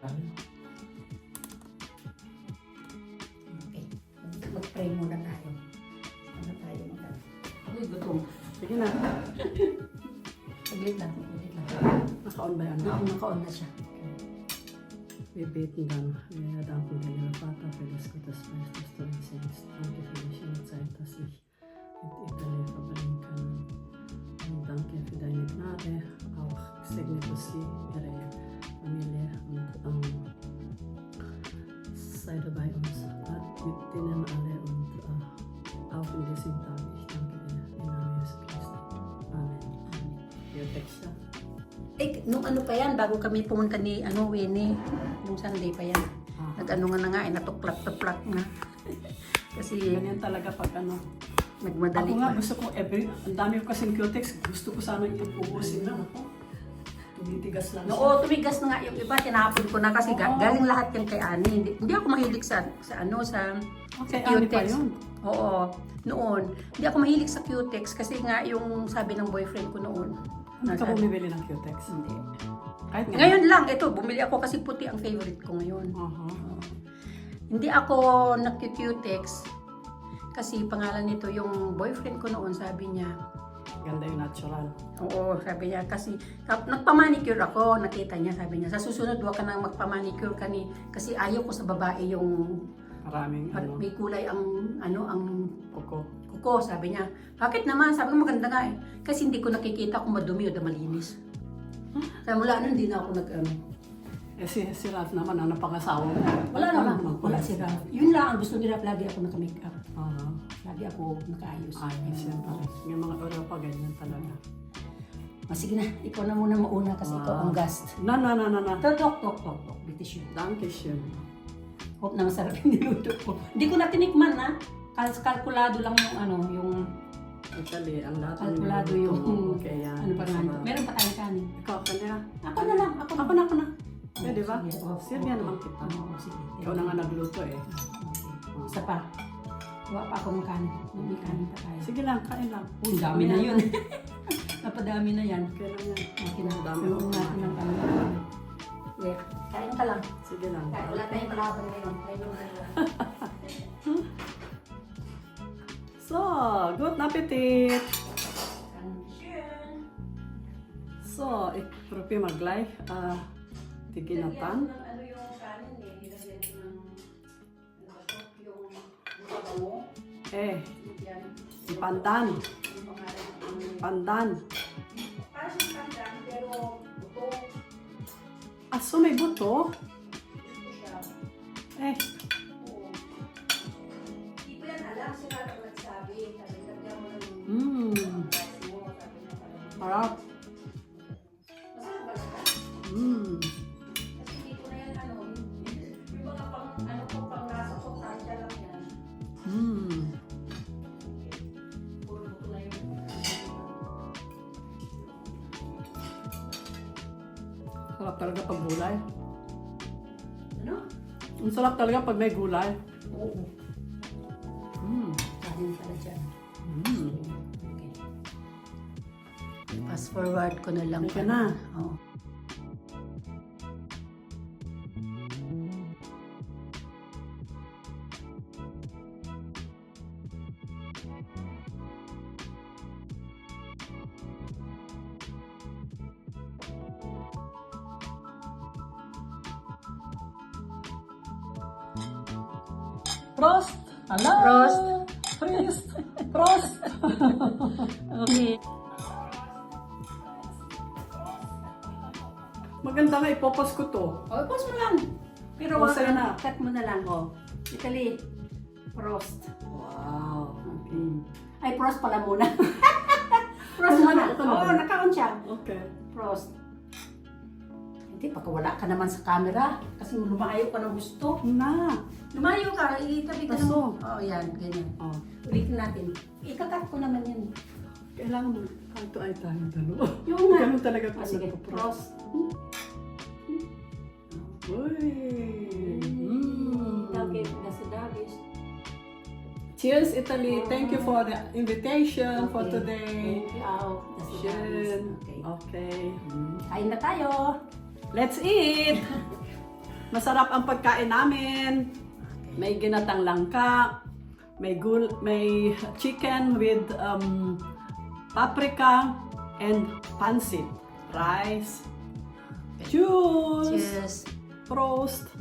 Okay. Mag-pray muna tayo. Ano tayo mag- Uy, gutom. Sige na. Saglit lang. Naka-on ba yan? Naka-on na siya. Bibit dan. Dank und Heilige Vater für das Gottes Fleisch, das du uns schenkst. Danke für die schöne Zeit, dass ich mit Italien verbringen kann. Und danke für deine Gnade. Auch segne du sie, ihre Familie und sei du bei uns, mit denen alle und auch in diesem Tag. Ich danke dir im Namen Jesus Christus. Amen. Your text siya. Eh, nung ano pa yan, bago kami pumunta ni Winnie, nung Sunday pa yan. Nag-ano nga na nga, natuklap-tuklap na. Kasi Ganyan talaga pag ano. nagmadali Ako nga pa. gusto ko ang dami ko kasing Q-Tex, gusto ko sana iubusin na ako. Tumitigas lang siya. Oo, tumigas na nga yung iba, tinapon ko na kasi galing lahat yan kay Ani. Hindi ako mahilig sa Okay, sa ano pa Q-Tex. yun? Oo, noon. Hindi ako mahilig sa Q-Tex kasi nga yung sabi ng boyfriend ko noon. Hindi ka bumibili ng Q-Tex? Hindi. Kahit nga. Ngayon lang, ito, bumili ako kasi puti ang favorite ko ngayon. Oo. Hindi ako nag-Q-Tex kasi pangalan nito, yung boyfriend ko noon, sabi niya, Ganda yung natural. oo, sabi niya, kasi nagpamanicure ako, nakita niya, sabi niya, sa susunod huwag ka nang magpamanicure kasi ayaw ko sa babae yung Maraming ano. may kulay ang Kuko. kuko, sabi niya. Bakit naman? Sabi ko maganda nga eh. Kasi hindi ko nakikita kung madumi o malinis. Sabi mula nun, hindi na ako Eh si Ralph naman, ano pangasawa mo? wala naman. Wala si Ralph. Yun lang ang gusto nila, lagi ako naka-makeup. Lagi ako nakaayos. Ayos yan pala. Yung mga Europa, ganyan talaga. Sige na, ikaw na muna mauna kasi ikaw ang guest. Na. Tok. British yun. Dankeschön. Hope na masarap yung niluto ko. Hindi ko na tinikman ha. Kalkulado lang yung Italy, ang lahat ng kalkulado niluto yung mo. Okay, yan. ano pa nga. Meron pa tayong kanin. Ikaw, kanina. Ako na lang. Ako na. Pwede ba? Sirya naman kita. Oo, sige. Ikaw na nga nagluto eh. Isa pa. Huwa pa ako ng kanin. May kanin pa tayo. Sige lang, kain lang. Uy, dami na yun. Napadami na yan. Okay lang yan. Okay na. Dami Yung ko natin ng kanin. Yeah. Kain ka lang. Sige lang. Wala tayong kalaban ngayon. So, good appetit! So, ipropi mag-live. Tiginatan. Ano yung kanin eh. Nilagyan ko ng yung bukabango. Eh, Yan. pandan. Yung pangalan ng Pandan. para siyang pandan pero buto. Aso may buto? Gusto siya. Eh, Oo. Hindi ko yan alam. Sila lang nagsabi. Sabi, lagyan mo ng rice mo. Sabi niya parang. harap. Masarap ba lahat? Kasi hindi ko na yan yung mga pang nasa ko, tansya lang yan. Puro buto na yun. Sarap talaga pag gulay. Ano? Ang sarap talaga pag may gulay. Oo. Kanin pala dyan. Okay. Fast forward ko na lang. Teka na. Oo. Prost! Hello! Prost! Prost! Okay. Maganda nga, ipopost ko to. Pause mo lang. Pero Oh, sa'yo na. cut mo na lang. Italy. Prost. Wow! Ay, Prost pala muna. Prost muna. Oo, naka-on siya. Okay. Prost. Hindi, pagka wala ka naman sa camera, kasi lumayo ka ng gusto. Na! Lumayo ka, itabi ka Paso. Oo, yan, ganyan. Oh. Ulitin natin. Ikakat ko naman yan. Kailangan mo, kanto ay tayo dalawa. Yung nga. Ganun talaga Ah, pag sige, nagpo-prost. Prost. Uy! Okay, nasa Davis. Cheers, Italy! Thank you for the invitation for Okay. today. Thank you, Al. Nasa Davis. Shin. Okay. Okay. Kain na tayo. Let's eat! Masarap ang pagkain namin. May ginatang langka, may chicken with paprika and pancit. Rice. Cheers! Yes. Prost!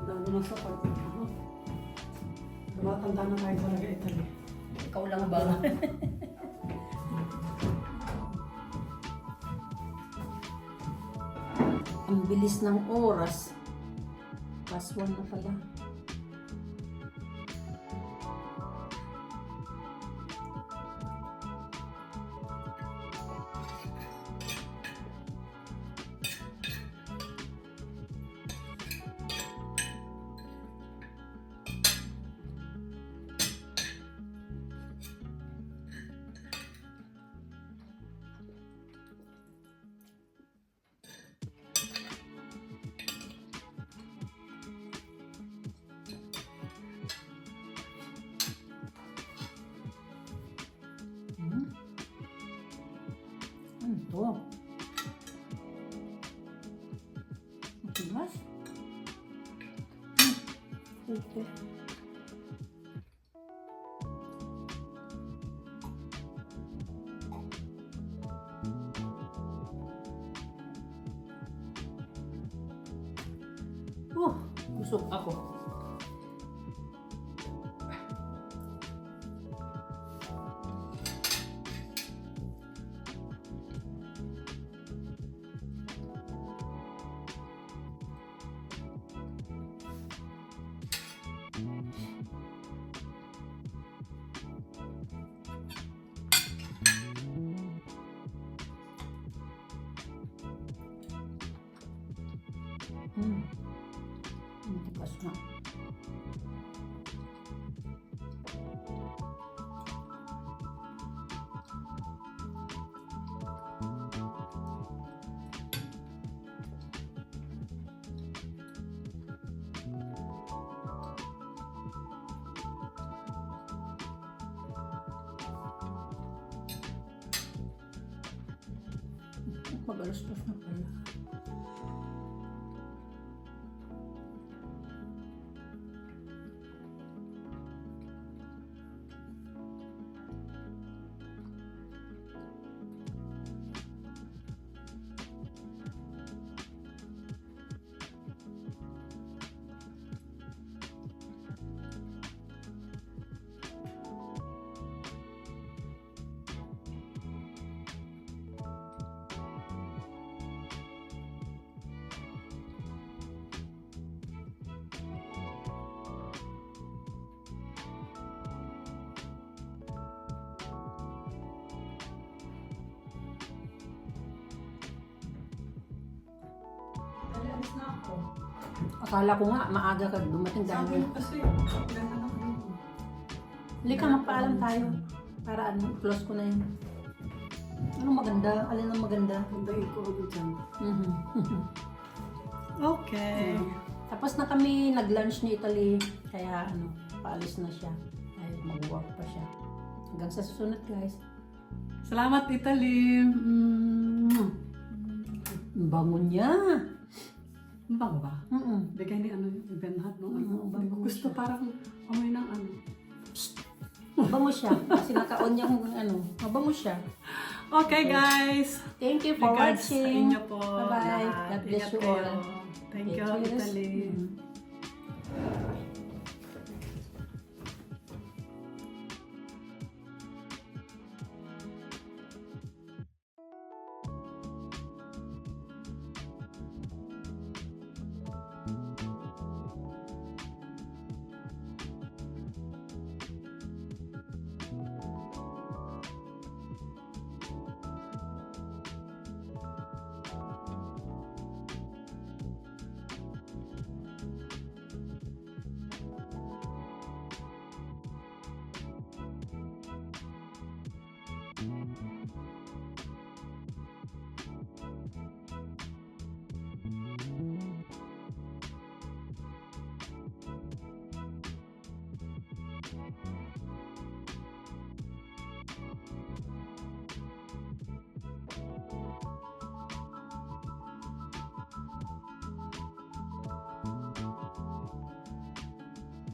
Lalo na sa pag, tumatanda na tayo talaga Italy. Ikaw lang ba? Ang bilis ng oras. Past 1 na pala. Ano to? Matigas? Okay. Busog ako. Matigas na. Mag-alas-alas na pala. Alis na ako. Akala ko nga, maaga ka dumating Sabi dahil. mo kasi, ganda na ako. Halika, magpaalam tayo. Para ano, close ko na yun. Anong maganda? Alin ang maganda? Puntahin ko ulit dyan. Mhm. Okay. Tapos na kami nag-lunch ni Italy. Kaya ano, paalis na siya. Dahil mag-work pa siya. Hanggang sa susunod, guys. Salamat, Italy. Ang bango niya. Ang bango ba? Mm-mm. Bigay ni ano, yung Benhat nung ano. Oo, Hindi ko bango gusto siya. parang amoy ng ano. Mabango siya. Kasi naka-on yung ano. Mabango siya. Okay, guys. Thank you for Regards sa watching. inyo po. Bye-bye. lahat. God bless Ingat you kayo. all. Thank you, Cheers. Italy. Mm.